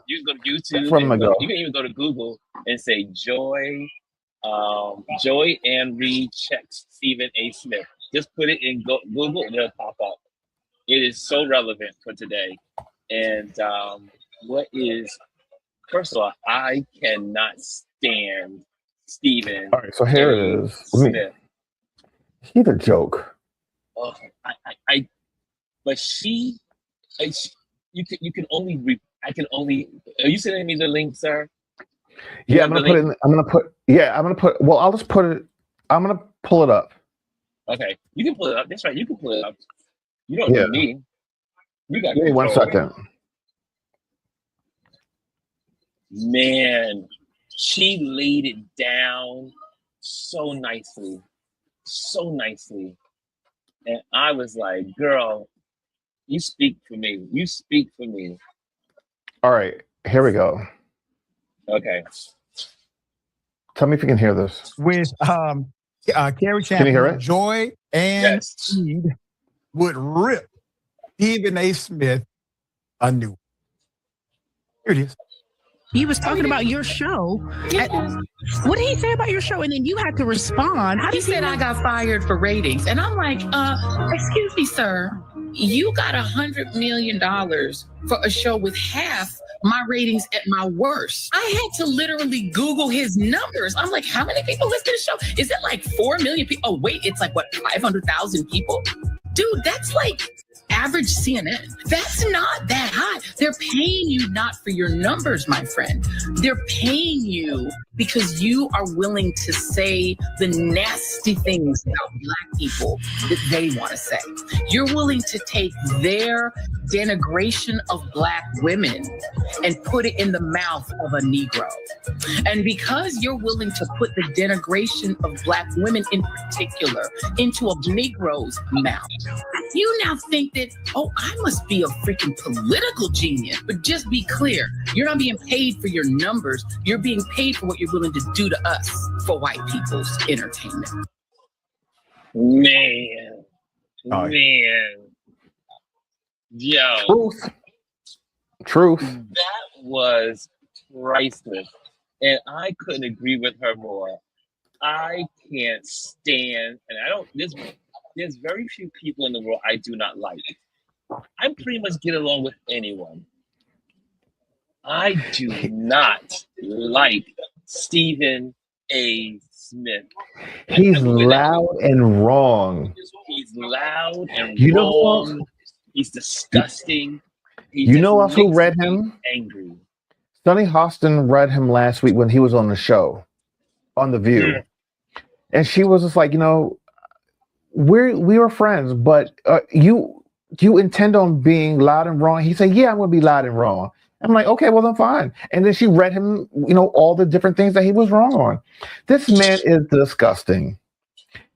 You can go to YouTube. You can even go to Google and say Joy and Reid checks Stephen A. Smith. Just put it in Google and it'll pop up. It is so relevant for today. And first of all, I cannot stand Stephen. All right, so here it is. Smith. He's a joke. Oh, you can only. Are you sending me the link, sir? Yeah, I'm gonna put. Well, I'll just put it. I'm gonna pull it up. Okay, you can pull it up. That's right. You can pull it up. You don't need me. You got. Give me 1 second. Man, she laid it down so nicely, and I was like, "Girl, you speak for me. You speak for me." All right, here we go. Okay. Tell me if you can hear this. With Carrie Champion, can you hear it? Joy and Reid would rip Stephen A. Smith a new. Here it is. He was talking about your show. What did he say about your show? And then you had to respond. He said I got fired for ratings. And I'm like, excuse me, sir. You got $100 million for a show with half my ratings at my worst. I had to literally Google his numbers. I'm like, how many people listen to the show? Is it like 4 million people? Oh, wait, it's like, what, 500,000 people? Dude, that's like average CNN. That's not that high. They're paying you not for your numbers, my friend. They're paying you because you are willing to say the nasty things about Black people that they want to say. You're willing to take their denigration of Black women and put it in the mouth of a Negro. And because you're willing to put the denigration of Black women in particular into a Negro's mouth, you now think that, oh, I must be a freaking political genius. But just be clear, you're not being paid for your numbers. You're being paid for what you're willing to do to us for white people's entertainment. Man. Yo. Truth. That was priceless. And I couldn't agree with her more. I can't stand, and I don't, there's very few people in the world I do not like. I pretty much get along with anyone. I do not like Stephen A. Smith. He's loud and wrong. He's loud and you wrong. Know, he's disgusting. You know else who read him? Angry. Sonny Hostin read him last week when he was on the show, on The View. Yeah. And she was just like, you know, we were friends, but you intend on being loud and wrong? He said, yeah, I'm going to be loud and wrong. I'm like, okay, well then fine. And then she read him, you know, all the different things that he was wrong on. This man is disgusting.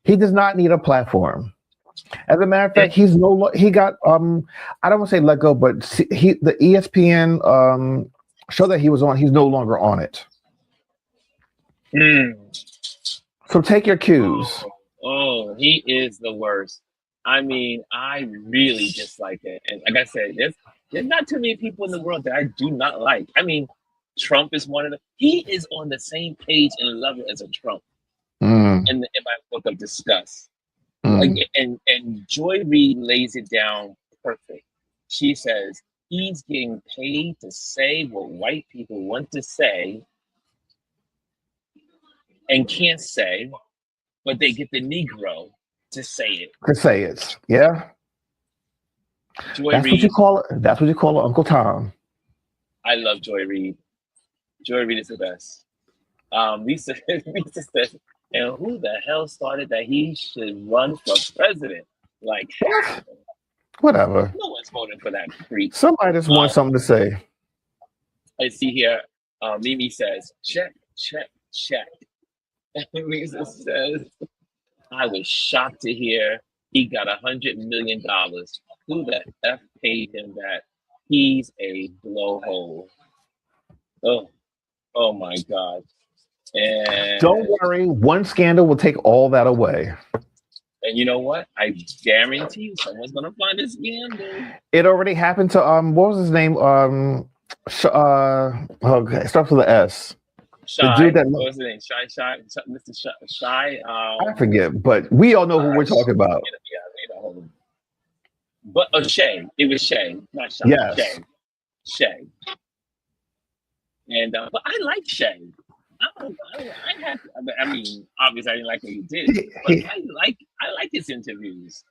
He does not need a platform. As a matter of fact, he got I don't want to say let go, but the ESPN show that he was on, he's no longer on it. So take your cues. Oh, he is the worst. I mean, I really dislike it. And like I said, there's not too many people in the world that I do not like. I mean, Trump is one of them. He is on the same page and level as a Trump in my book of Discuss. Like, and Joy Reid lays it down perfect. She says he's getting paid to say what white people want to say and can't say, but they get the Negro to say it. Yeah. Joy Reid. What you call it. That's what you call it, Uncle Tom. I love Joy Reid. Joy Reid is the best. Lisa says, and who the hell started that he should run for president? Like, whatever. No one's voting for that freak. Somebody just wants something to say. I see here, Mimi says, check. And Lisa says, I was shocked to hear he got $100 million. Who the F paid him that? He's a blowhole. Oh my God. And don't worry, one scandal will take all that away. And you know what? I guarantee you someone's gonna find a scandal. It already happened to what was his name? Okay, it starts with an S. Shy. The dude that what was his name? Shy, Mr. Shy. I forget, but we all know who we're talking about. But Shay. It was Shay, not Shy. Yes. Shay. And but I like Shay. I mean, obviously, I didn't like what he did, but I like his interviews.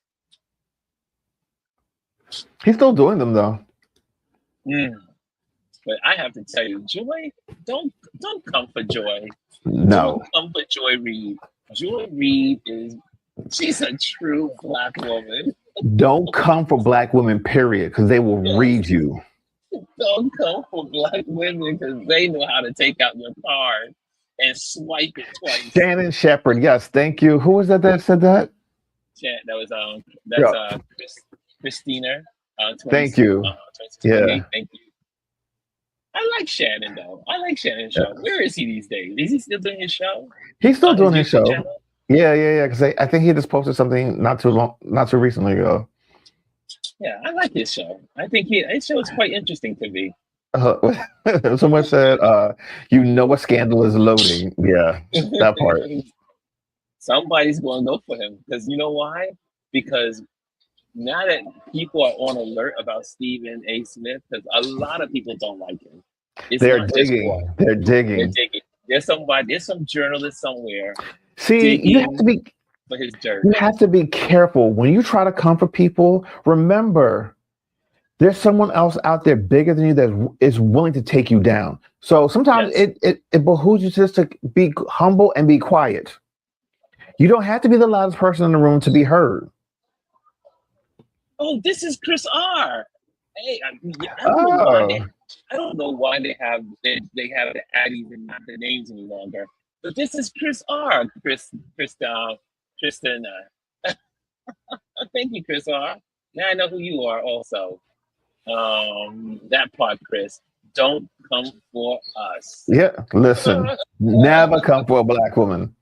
He's still doing them though. But I have to tell you, Joy, don't come for Joy. No, don't come for Joy Reid. Joy Reid she's a true Black woman. Don't come for Black women, period, because they will read you. Don't come for Black women because they know how to take out your card and swipe it twice. Shannon Shepherd, yes, thank you. Who was that said that? That was Christina. Thank you. Yeah. Thank you. I like Shannon though. I like Shannon's show. Where is he these days? Is he still doing his show? He's still doing his show. Channel? Yeah. Because I think he just posted something not too recently ago. Yeah, I like his show. I think his show is quite interesting to me. Someone said, "You know a scandal is loading." Yeah, that part. Somebody's going to go for him because you know why? Because now that people are on alert about Stephen A. Smith, because a lot of people don't like him. They're digging. They're digging. There's some journalist somewhere. See, you have to be. For his dirt. You have to be careful when you try to comfort people. Remember, there's someone else out there bigger than you that is willing to take you down. So sometimes it behooves you just to be humble and be quiet. You don't have to be the loudest person in the room to be heard. Oh, this is Chris R. Hey, I don't know why they have the addies and not the names any longer. But this is Chris R. Tristan. Thank you, Chris R. Now I know who you are also. That part, Chris. Don't come for us. Yeah, listen. Never come for a Black woman.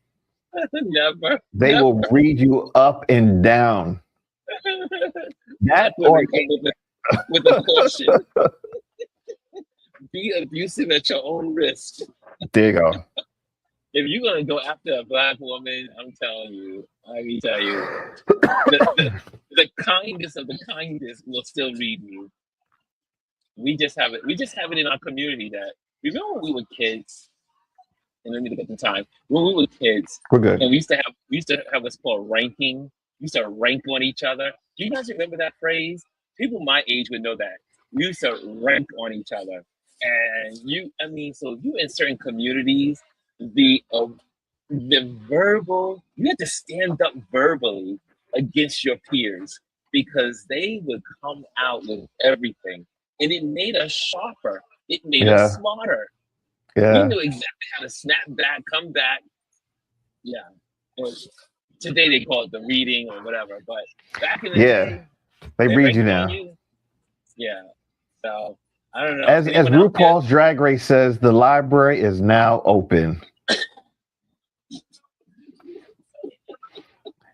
Never. They will read you up and down. That or with a caution. Be abusive at your own risk. There you go. If you're gonna go after a Black woman, I'm telling you, let me tell you, the kindest of the kindest will still read you. We just have it. We just have it in our community that remember when we were kids. And let me look at the time. When we were kids, we're good. And we used to have what's called ranking. We used to rank on each other. Do you guys remember that phrase? People my age would know that. We used to rank on each other. And so you in certain communities, the verbal, you had to stand up verbally against your peers because they would come out with everything. And it made us sharper. It made us smarter. Yeah. We knew exactly how to snap back, come back. Yeah. Today they call it the reading or whatever, but back in the day, they read you now. Yeah. So I don't know. As RuPaul's Drag Race says, the library is now open.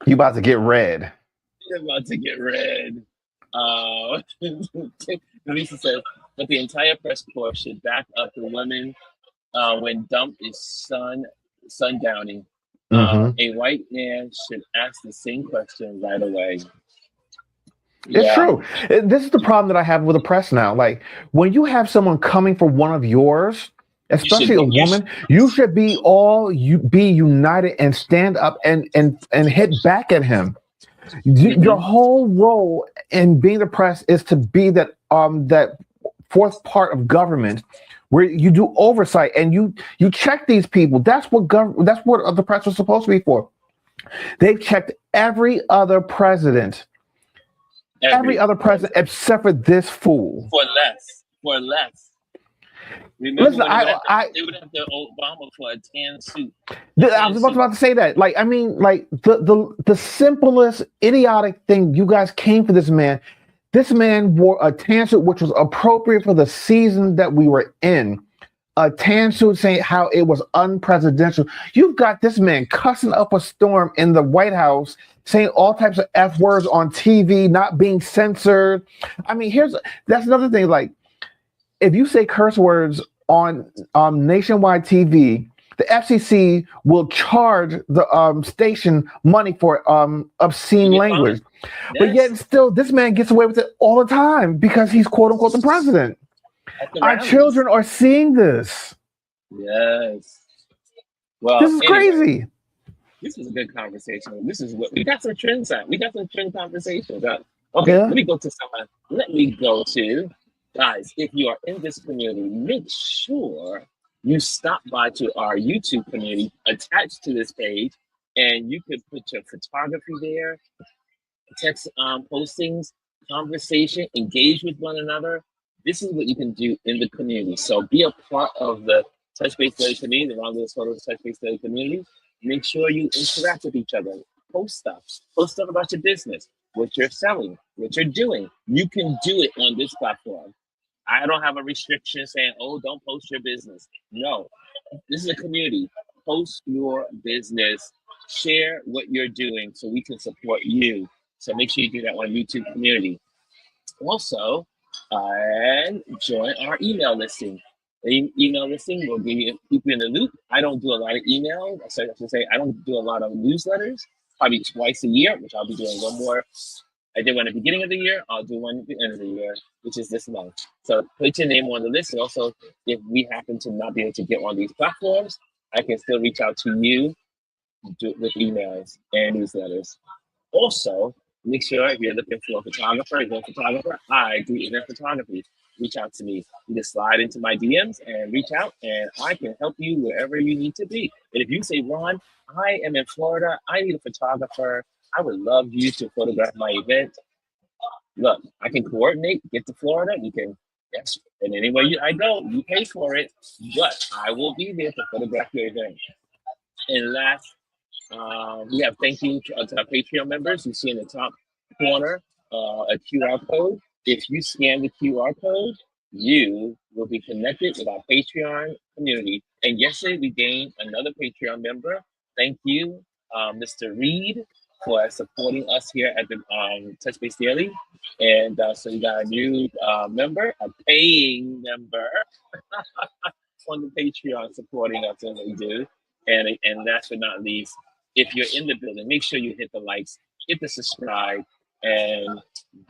You about to get read. You're about to get read. Lisa says, but the entire press corps should back up the women when Dump is sundowning. A white man should ask the same question right away. It's true. This is the problem that I have with the press now. Like, when you have someone coming for one of yours, especially a woman, you should be united and stand up and hit back at him. Your whole role in being the press is to be that fourth part of government where you do oversight and you check these people. That's what the press was supposed to be for. They've checked every other president. Every other president except for this fool. For less. Remember, listen, they would have to Obama for a tan suit. I was about to say that. Like, I mean, like the simplest idiotic thing. You guys came for this man. This man wore a tan suit, which was appropriate for the season that we were in. A tan suit saying how it was unpresidential. You've got this man cussing up a storm in the White House, saying all types of F words on TV, not being censored. I mean, that's another thing. Like, if you say curse words on nationwide TV, the FCC will charge the station money for obscene language. Yes. But yet still, this man gets away with it all the time because he's quote unquote the president. Our children are seeing this. Yes. Well, this is crazy. This was a good conversation. This is what we got some trends at. We got some trend conversations. Okay, Let me go to guys. If you are in this community, make sure you stop by to our YouTube community attached to this page, and you could put your photography there, text postings, conversation, engage with one another. This is what you can do in the community. So be a part of the Touch Base Daily community, the Wrong Photos Touch Base Daily community. Make sure you interact with each other. Post stuff about your business, what you're selling, what you're doing. You can do it on this platform. I don't have a restriction saying, oh, don't post your business. No, this is a community. Post your business, share what you're doing so we can support you. So make sure you do that on YouTube community. Also, and join our email listing. The email listing will keep you in the loop. I don't do a lot of emails. I should say I don't do a lot of newsletters. Probably twice a year, which I'll be doing one more. I did one at the beginning of the year. I'll do one at the end of the year, which is this month. So put your name on the list. And also, if we happen to not be able to get on these platforms, I can still reach out to you with emails and newsletters. Also, make sure if you're looking for a photographer, I do event photography. Reach out to me. You just slide into my DMs and reach out, and I can help you wherever you need to be. And if you say, Ron, I am in Florida, I need a photographer, I would love you to photograph my event. Look, I can coordinate, get to Florida, you can, yes, and anywhere I go, you pay for it, but I will be there to photograph your event. And last, we have thank you to our Patreon members. You see in the top corner a QR code. If you scan the QR code, you will be connected with our Patreon community. And yesterday we gained another Patreon member. Thank you, Mr. Reid, for supporting us here at the Touch Base Daily. And so we got a new member, a paying member on the Patreon supporting us as we do. And last but not least, if you're in the building, make sure you hit the likes, hit the subscribe, and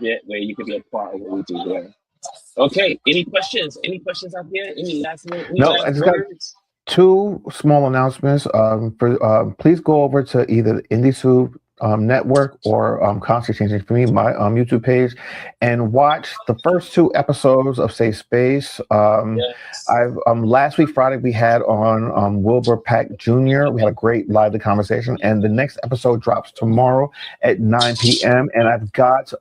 that way you can be a part of what we do there. Okay, any questions? Any questions out there? Any last minute? No, I just got two small announcements. Please go over to either the Indie Soup Network or Constantly Changing for Me, my YouTube page, and watch the first two episodes of Safe Space. I've last week Friday we had on Wilbur Pack Jr. We had a great lively conversation, and the next episode drops tomorrow at 9 p.m. And I've got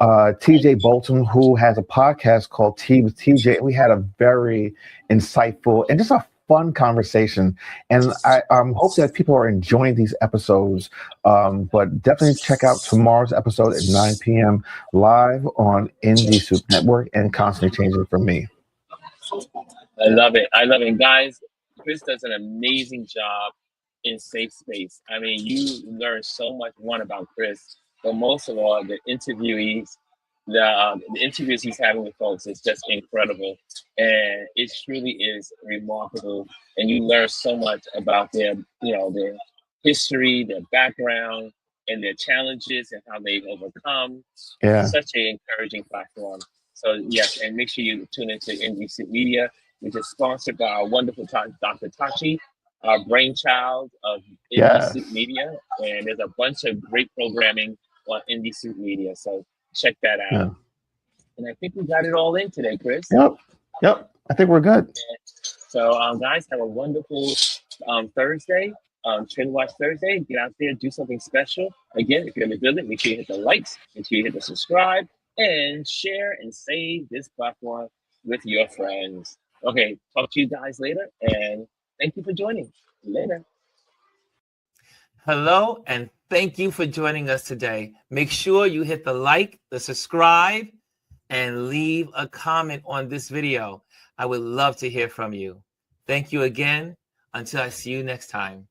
TJ Bolton, who has a podcast called Tea with TJ. We had a very insightful and just a fun conversation, and I hope that people are enjoying these episodes. But definitely check out tomorrow's episode at 9 p.m. live on Indie Soup Network and Constantly Changing for Me. I love it. I love it, guys. Chris does an amazing job in Safe Space. I mean, you learn so much about Chris, but most of all, the interviewees the interviews he's having with folks is just incredible, and it truly is remarkable. And you learn so much about their history, their background, and their challenges and how they've overcome. Yeah. Such an encouraging platform. So yes, and make sure you tune into Indie Suit Media, which is sponsored by our wonderful Dr. Tachi, our brainchild of Indie Suit Media. And there's a bunch of great programming on Indie Suit Media. So check that out. Yeah. And I think we got it all in today, Chris. Yep. I think we're good. So guys, have a wonderful Thursday. TrendWatch Thursday. Get out there, do something special. Again, if you're in the building, make sure you hit the likes, make sure you hit the subscribe, and share and save this platform with your friends. Okay, talk to you guys later, and thank you for joining. Later. Hello, and thank you for joining us today. Make sure you hit the like, the subscribe, and leave a comment on this video. I would love to hear from you. Thank you again. Until I see you next time.